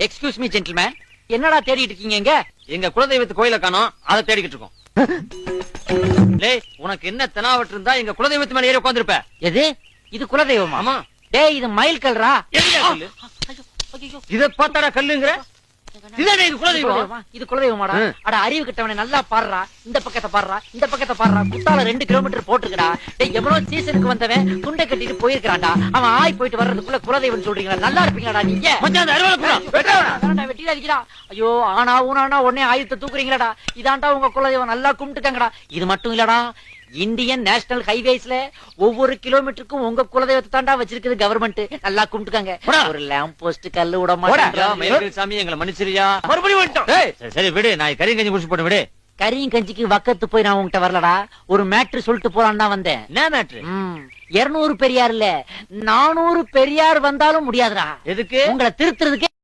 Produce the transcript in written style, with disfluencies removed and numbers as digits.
Excuse me gentleman, என்னடா தேடிட்டு இருக்கீங்க இங்க? எங்க குலதெய்வத்து கோயில காணோம், அதை தேடிக்கிட்டு இருக்கோம். டேய், உனக்கு என்ன தெனாவட்டு இருந்தா எங்க குலதெய்வத்து மேல ஏறி உட்கார்ந்திருப்ப. எது இது குலதெய்வமா? ஆமா. டேய் இது மயில் கல்றா. எதுடா கல்லு? இத பார்த்தாடா கல்லுங்கற? இதுதானே இது குலதெய்வம். இது குலதெய்வமாடா? அட அறிவு கிட்டவனே, நல்லா பாடுறா. இந்த பக்கத்தை பாடுறா, இந்த பக்கத்தை பாடுறா. குத்தால 2 கிலோமீட்டர் போட்டுக்கடா. டேய் எவ்வளவு சீசனுக்கு வந்தவன் துண்டை கட்டிட்டு போயிருக்கான்டா. அவன் ஆய் போயிட்டு வர்றதுக்குள்ள குலதெய்வம் சொல்றீங்களா? நல்லா இருப்பீங்கடா நீங்க. மச்சான் அந்த அருவாளை புறா வெட்டறடா. வெட்டில அடிக்கடா. ஐயோ ஆனா ஊனானா உடனே ஆயுதத்தை தூக்குறீங்களாடா. இதான்டா உங்க குலதெய்வம், நல்லா கும்பிட்டுக்கங்கடா. இது மட்டும் இல்லடா, இந்தியன் நேஷனல் ஹைவேஸ்ல ஒவ்வொரு கிலோமீட்டருக்கும் உங்க குலதெய்வத்தை தாண்டா வச்சிருக்குது கவர்மெண்ட். நல்லா கும்பிட்டுக்காங்க. ஒரு லேம்ப் போஸ்ட் கல்லு விட மாட்டேன். மயில்கள் சாமி எங்களை மன்னிச்சிரியா. மறுபடியும் வந்துட்டோம். டேய் சரி விடு, நான் கறி கஞ்சி குடிச்சு போட்டு விடு. கரியும் கஞ்சிக்கு வக்கத்து போய் நான் உங்ககிட்ட வரலடா. ஒரு மேட்ரு சொல்லிட்டு போலான்னு தான் வந்தேன். என்ன மேட்ரு? 200 பெரியார் இல்ல 400 பெரியார் வந்தாலும் முடியாதுடா. எதுக்கு? உங்களை திருத்துறதுக்கே